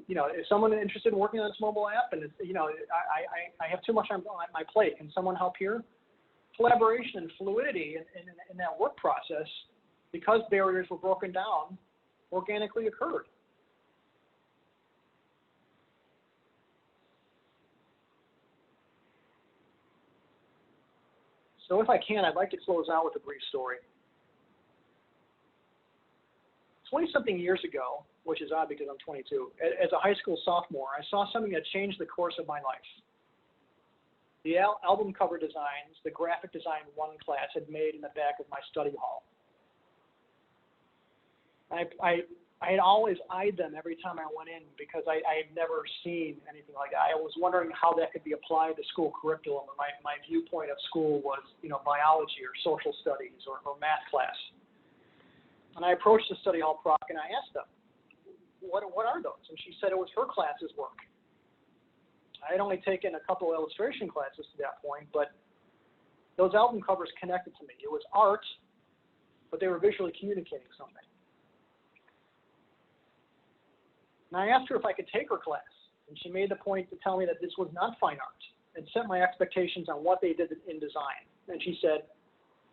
if someone is interested in working on this mobile app, and I have too much on my plate, can someone help here? Collaboration and fluidity in that work process, because barriers were broken down, organically occurred. So if I can, I'd like to close out with a brief story. 20-something years ago, which is odd because I'm 22, as a high school sophomore, I saw something that changed the course of my life. The album cover designs the graphic design one class had made in the back of my study hall. I had always eyed them every time I went in because I had never seen anything like that. I was wondering how that could be applied to school curriculum. My viewpoint of school was, biology or social studies or math class. And I approached the study hall proc and I asked them, what are those? And she said it was her class's work. I had only taken a couple illustration classes to that point, but those album covers connected to me. It was art, but they were visually communicating something. And I asked her if I could take her class, and she made the point to tell me that this was not fine art and set my expectations on what they did in design. And she said,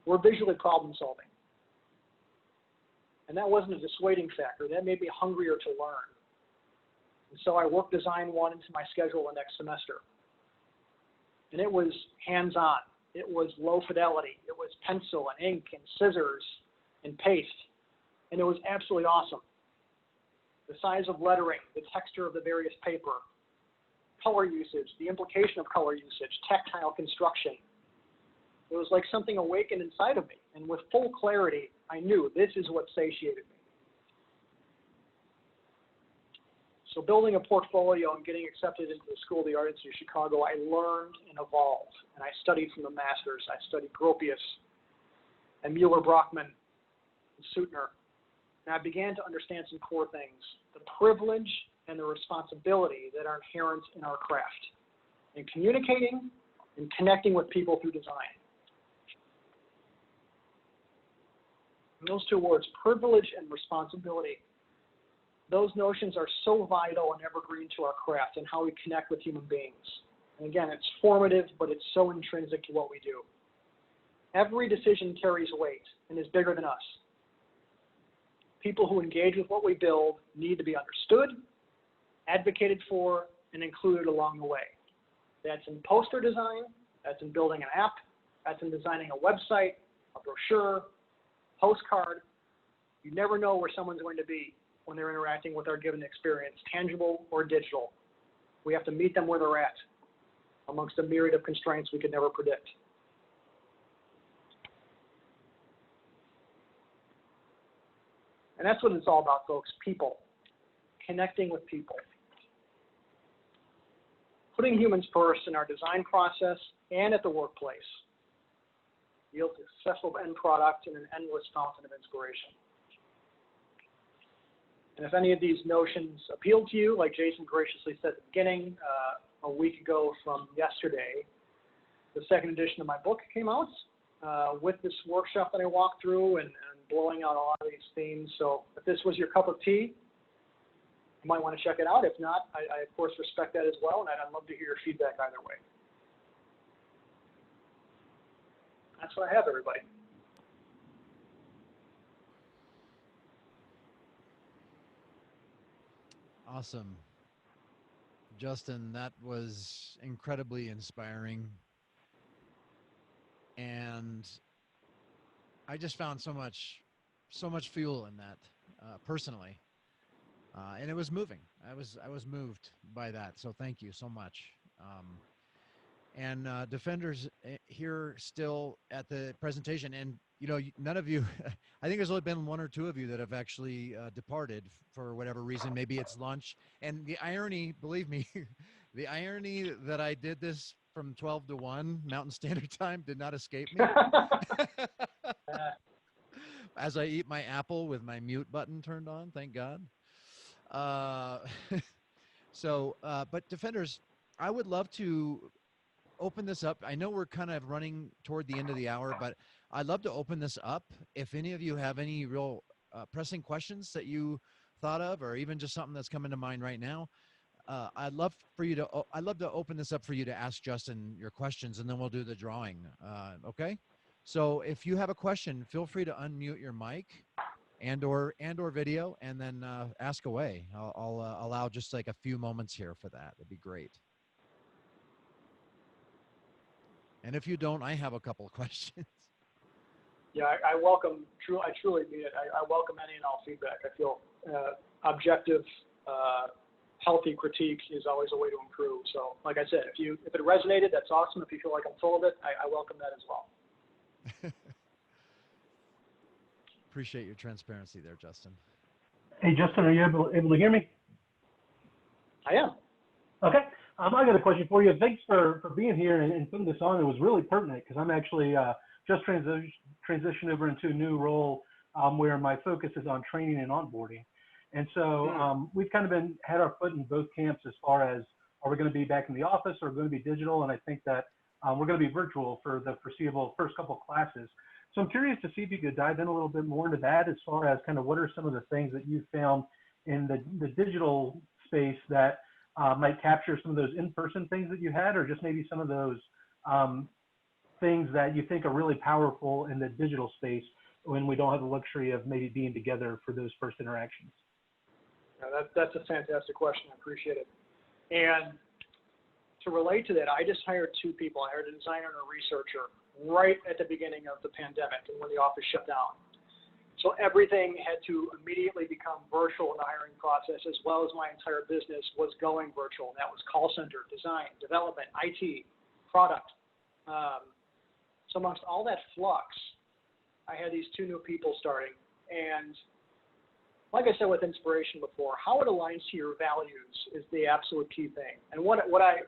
we're visually problem solving. And that wasn't a dissuading factor. That made me hungrier to learn. And so I worked Design 1 into my schedule the next semester. And it was hands-on. It was low fidelity. It was pencil and ink and scissors and paste. And it was absolutely awesome. The size of lettering, the texture of the various paper, color usage, the implication of color usage, tactile construction. It was like something awakened inside of me. And with full clarity, I knew this is what satiated me. So building a portfolio and getting accepted into the School of the Arts in Chicago, I learned and evolved. And I studied from the masters. I studied Gropius and Mueller-Brockman and Suitner. And I began to understand some core things, the privilege and the responsibility that are inherent in our craft, in communicating and connecting with people through design. And those two words, privilege and responsibility, those notions are so vital and evergreen to our craft and how we connect with human beings. And again, it's formative, but it's so intrinsic to what we do. Every decision carries weight and is bigger than us. People who engage with what we build need to be understood, advocated for, and included along the way. That's in poster design, that's in building an app, that's in designing a website, a brochure, postcard. You never know where someone's going to be when they're interacting with our given experience, tangible or digital. We have to meet them where they're at amongst a myriad of constraints we could never predict. And that's what it's all about, folks, people, connecting with people. Putting humans first in our design process and at the workplace yields a successful end product and an endless fountain of inspiration. And if any of these notions appeal to you, like Jason graciously said at the beginning, a week ago from yesterday, the second edition of my book came out with this workshop that I walked through and blowing out a lot of these themes. So if this was your cup of tea, you might want to check it out. If not, I of course respect that as well, and I'd love to hear your feedback either way. That's what I have, everybody. Awesome. Justin, that was incredibly inspiring. And I just found so much fuel in that personally. And it was moving. I was moved by that. So thank you so much. And defenders here still at the presentation, and none of you, I think there's only been one or two of you that have actually departed for whatever reason. Maybe it's lunch. And the irony, believe me, the irony that I did this from 12 to 1 Mountain Standard Time did not escape me. As I eat my apple with my mute button turned on, thank God. But defenders, I would love to open this up. I know we're kind of running toward the end of the hour, but I'd love to open this up. If any of you have any real pressing questions that you thought of, or even just something that's coming to mind right now, I'd love to open this up for you to ask Justin your questions, and then we'll do the drawing. Okay? So if you have a question, feel free to unmute your mic and or video, and then ask away. I'll allow just like a few moments here for that. It'd be great. And if you don't, I have a couple of questions. Yeah, I welcome, I truly mean it. I welcome any and all feedback. I feel objective, healthy critique is always a way to improve. So, like I said, if it resonated, that's awesome. If you feel like I'm full of it, I welcome that as well. Appreciate your transparency there, Justin. Hey, Justin, are you able to hear me? I am. Okay. I got a question for you. Thanks for being here and putting this on. It was really pertinent because I'm actually just transitioned over into a new role where my focus is on training and onboarding. And so we've kind of had our foot in both camps as far as, are we going to be back in the office or going to be digital? And I think that we're going to be virtual for the foreseeable first couple of classes. So I'm curious to see if you could dive in a little bit more into that as far as kind of what are some of the things that you've found in the digital space that might capture some of those in-person things that you had, or just maybe some of those things that you think are really powerful in the digital space when we don't have the luxury of maybe being together for those first interactions. Yeah, that's a fantastic question. I appreciate it. And to relate to that, I just hired two people. I hired a designer and a researcher right at the beginning of the pandemic and when the office shut down. So everything had to immediately become virtual in the hiring process, as well as my entire business was going virtual. And that was call center, design, development, IT, product. So amongst all that flux, I had these two new people starting. And like I said with inspiration before, how it aligns to your values is the absolute key thing. And what I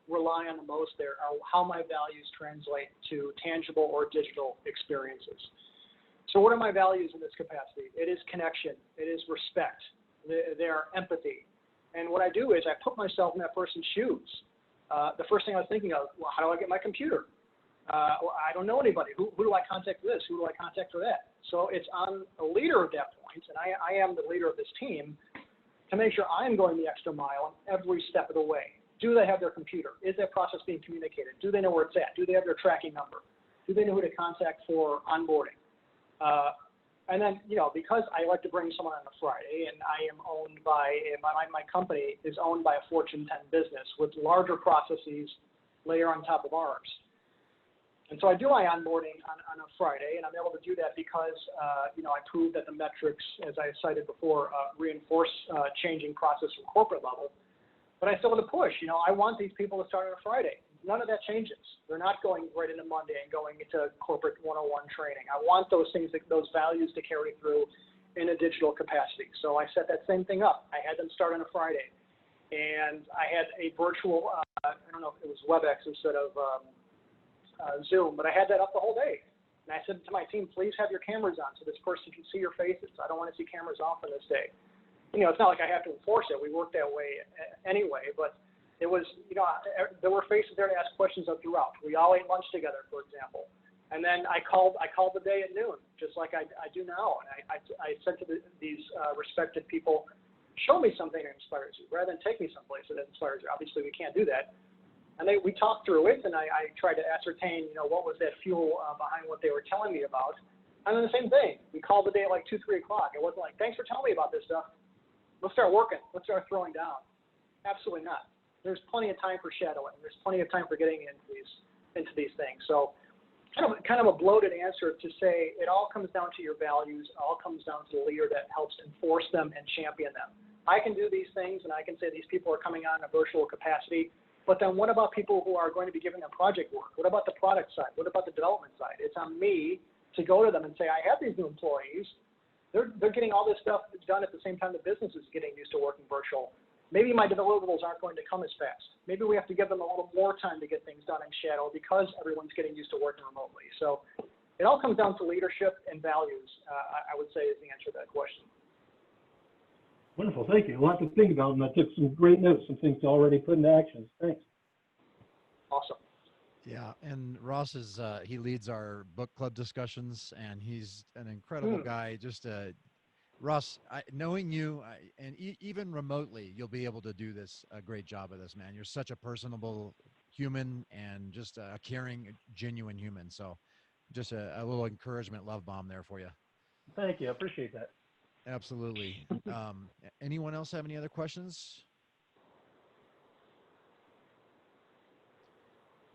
rely on the most there are how my values translate to tangible or digital experiences. So what are my values in this capacity? It is connection. It is respect. They are empathy. And what I do is I put myself in that person's shoes. The first thing I was thinking of, well, how do I get my computer? Well, I don't know anybody. Who do I contact for this? Who do I contact for that? So it's on the leader at that point, and I am the leader of this team, to make sure I'm going the extra mile every step of the way. Do they have their computer? Is that process being communicated? Do they know where it's at? Do they have their tracking number? Do they know who to contact for onboarding? And then, because I like to bring someone on a Friday, and I am owned by, my company is owned by a Fortune 10 business with larger processes layer on top of ours. And so I do my onboarding on a Friday, and I'm able to do that because, I prove that the metrics, as I cited before, reinforce changing process from corporate level. But I still want to push. I want these people to start on a Friday. None of that changes. They're not going right into Monday and going into corporate 101 training. I want those things, those values to carry through in a digital capacity. So I set that same thing up. I had them start on a Friday. And I had a virtual, I don't know if it was WebEx instead of Zoom, but I had that up the whole day. And I said to my team, please have your cameras on so this person can see your faces. I don't want to see cameras off on this day. It's not like I have to enforce it. We work that way anyway, but it was, there were faces there to ask questions of throughout. We all ate lunch together, for example. And then I called the day at noon, just like I do now. And I said to these respected people, show me something that inspires you, rather than take me someplace that inspires you. Obviously, we can't do that. And we talked through it, and I tried to ascertain, what was that fuel behind what they were telling me about. And then the same thing. We called the day at like 2, 3 o'clock. It wasn't like, thanks for telling me about this stuff. Let's start working. Let's start throwing down. Absolutely not. There's plenty of time for shadowing. There's plenty of time for getting into these things. So kind of a bloated answer to say it all comes down to your values. It all comes down to the leader that helps enforce them and champion them. I can do these things, and I can say these people are coming on in a virtual capacity. But then what about people who are going to be giving them project work? What about the product side? What about the development side? It's on me to go to them and say, I have these new employees. They're getting all this stuff done at the same time the business is getting used to working virtual. Maybe my deliverables aren't going to come as fast. Maybe we have to give them a little more time to get things done in shadow because everyone's getting used to working remotely. So it all comes down to leadership and values, I would say, is the answer to that question. Wonderful. Thank you. A lot to think about, and I took some great notes, some things to already put into action. Thanks. Awesome. Yeah, and Ross is he leads our book club discussions, and he's an incredible guy. Just Ross, knowing you, and even remotely, you'll be able to do a great job of this, man. You're such a personable human and just a caring, genuine human. So just a little encouragement, love bomb there for you. Thank you. I appreciate that. Absolutely. Anyone else have any other questions?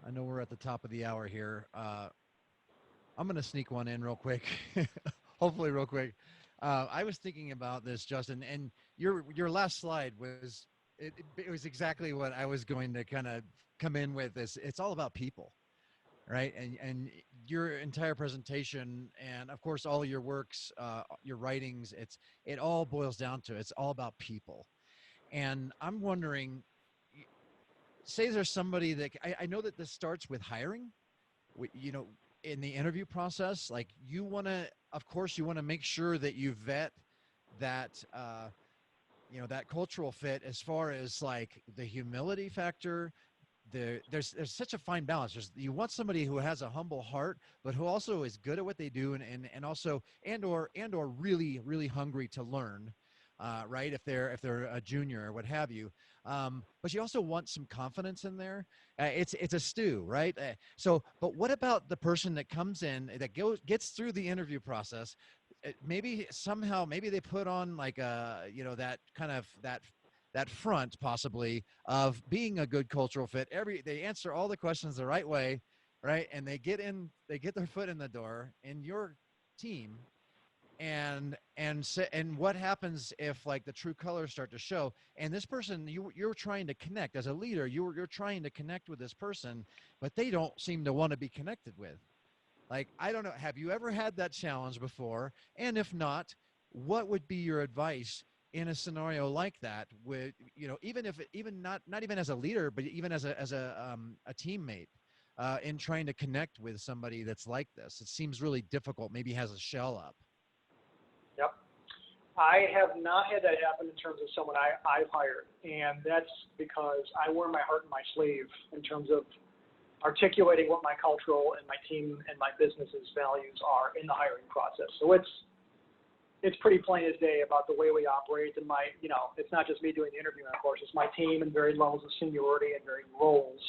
I know we're at the top of the hour here. I'm going to sneak one in real quick. Hopefully real quick. I was thinking about this, Justin, and your last slide was it was exactly what I was going to kind of come in with. This it's all about people, right? And your entire presentation, and of course all your works, your writings, it all boils down to it's all about people. And I'm wondering, say there's somebody that I know that this starts with hiring, you know, in the interview process. Like you want to, of course, you want to make sure that you vet that, you know, that cultural fit as far as like the humility factor. There's such a fine balance. You want somebody who has a humble heart, but who also is good at what they do, and also and or really hungry to learn, right? If they're a junior or what have you, but you also want some confidence in there. It's a stew, right? But what about the person that comes in that gets through the interview process? Maybe somehow maybe they put on like a, you know, that kind of that front possibly of being a good cultural fit. They answer all the questions the right way, right? And they get their foot in the door in your team. And what happens if like the true colors start to show, and this person you're trying to connect as a leader, you're trying to connect with this person, but they don't seem to want to be connected with. Like, I don't know, have you ever had that challenge before? And if not, what would be your advice in a scenario like that? With, you know, even if even not even as a leader, but even as a teammate, in trying to connect with somebody that's like this, it seems really difficult. Maybe has a shell up. Yep. I have not had that happen in terms of someone I've hired, and that's because I wear my heart in my sleeve in terms of articulating what my cultural and my team and my business's values are in the hiring process. So it's pretty plain as day about the way we operate, and my, you know, it's not just me doing the interviewing, of course, it's my team and varied levels of seniority and varied roles.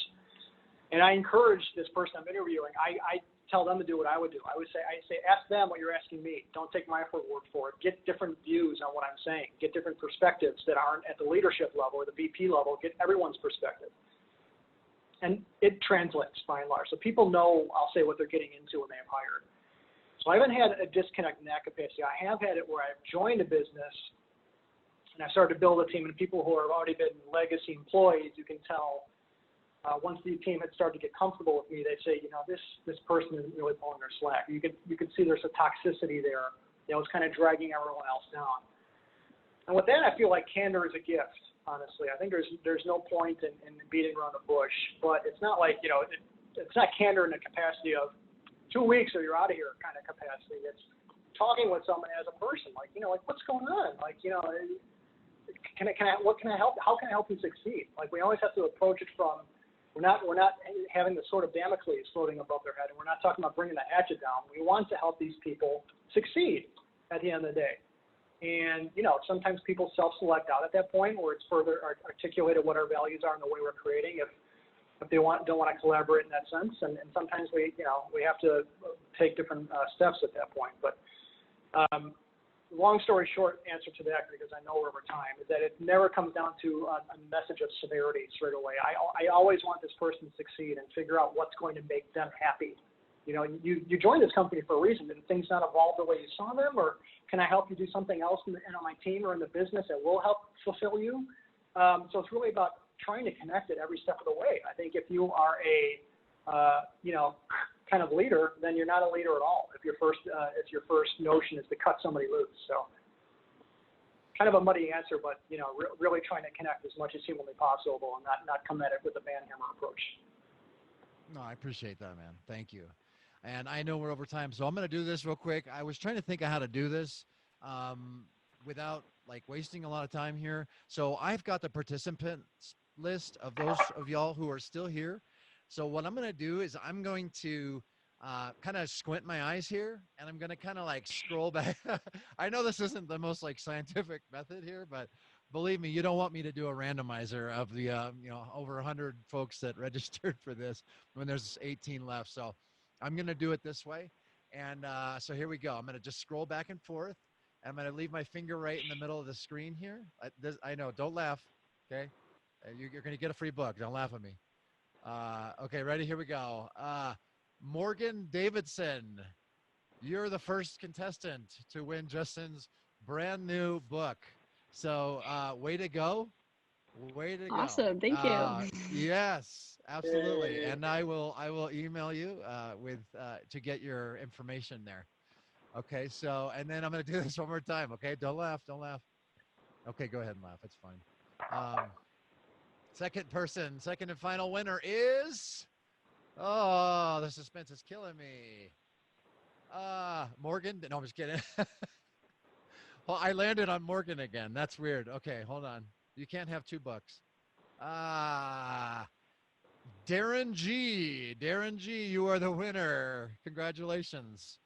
And I encourage this person I'm interviewing, I tell them to do what I would do. I say, ask them what you're asking me. Don't take my word for it. Get different views on what I'm saying. Get different perspectives that aren't at the leadership level or the VP level. Get everyone's perspective. And it translates by and large. So people know, I'll say, what they're getting into when they've hired. So I haven't had a disconnect in that capacity. I have had it where I've joined a business and I started to build a team, and people who have already been legacy employees, you can tell, once the team had started to get comfortable with me, they'd say, you know, this person isn't really pulling their slack. You could see there's a toxicity there. You know, it's kind of dragging everyone else down. And with that, I feel like candor is a gift, honestly. I think there's no point in beating around the bush, but it's not like, you know, it's not candor in the capacity of 2 weeks or you're out of here kind of capacity. It's talking with someone as a person, like, you know, like, what's going on? Like, you know, what can I help? How can I help you succeed? Like, we always have to approach it from, we're not having the sort of Damocles floating above their head, and we're not talking about bringing the hatchet down. We want to help these people succeed at the end of the day. And, you know, sometimes people self-select out at that point where it's further articulated what our values are and the way we're creating if they don't want to collaborate in that sense. And sometimes we have to take different steps at that point. But long story short answer to that, because I know we're over time, is that it never comes down to a message of severity straight away. I always want this person to succeed and figure out what's going to make them happy. You know, you joined this company for a reason. Did things not evolve the way you saw them, or can I help you do something else on my team or in the business that will help fulfill you? So it's really about trying to connect it every step of the way. I think if you are a kind of leader, then you're not a leader at all. If your first notion is to cut somebody loose. So kind of a muddy answer, but, you know, really trying to connect as much as humanly possible and not come at it with a banhammer approach. No, I appreciate that, man. Thank you. And I know we're over time, so I'm going to do this real quick. I was trying to think of how to do this without like wasting a lot of time here. So I've got the participants list of those of y'all who are still here. So what I'm going to do is I'm going to kind of squint my eyes here, and I'm going to kind of like scroll back. I know this isn't the most like scientific method here, but believe me, you don't want me to do a randomizer of the, you know, over 100 folks that registered for this when there's 18 left. So I'm going to do it this way. And so here we go. I'm going to just scroll back and forth. I'm going to leave my finger right in the middle of the screen here. I know, don't laugh. Okay. You're going to get a free book. Don't laugh at me. Okay, ready? Here we go. Morgan Davidson, you're the first contestant to win Justin's brand new book. So way to go. Way to go. Awesome. Thank you. Yes, absolutely. Yay. And I will email you with to get your information there. Okay, so and then I'm gonna do this one more time. Okay, don't laugh, don't laugh. Okay, go ahead and laugh. It's fine. Second and final winner is, oh, the suspense is killing me. Morgan. No, I'm just kidding. Well, I landed on Morgan again. That's weird. Okay, hold on. You can't have two books. Darren G. Darren G, you are the winner. Congratulations.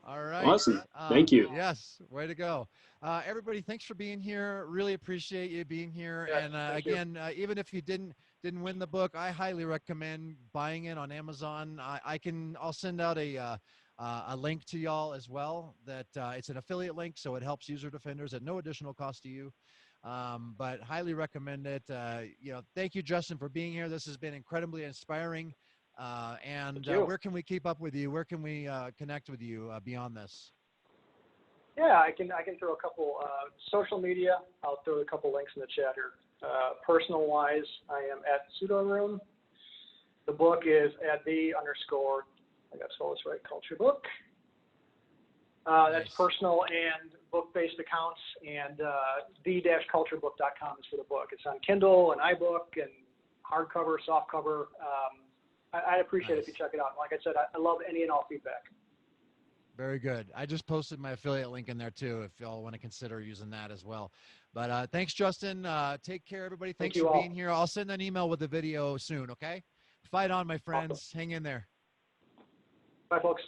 All right. Awesome. Thank you. Yes, way to go. Everybody, thanks for being here. Really appreciate you being here. Yes, And thank you. again, even if you didn't win the book, I highly recommend buying it on Amazon. I'll send out a link to y'all as well. That it's an affiliate link, so it helps user defenders at no additional cost to you. But highly recommend it. Thank you, Justin, for being here. This has been incredibly inspiring. And where can we keep up with you? Where can we connect with you beyond this? Yeah, I can throw a couple social media. I'll throw a couple links in the chat here. Personal wise, I am at pseudonym. The book is at I got to spell this right, culture book. That's Nice. personal and book-based accounts, and the-culturebook.com is for the book. It's on Kindle and iBook and hardcover, softcover. I'd appreciate it if you check it out. Like I said, I love any and all feedback. Very good. I just posted my affiliate link in there too, if y'all want to consider using that as well. But thanks, Justin. Take care, everybody. Thanks for being here. I'll send an email with the video soon, okay? Fight on, my friends. Awesome. Hang in there. Bye, folks.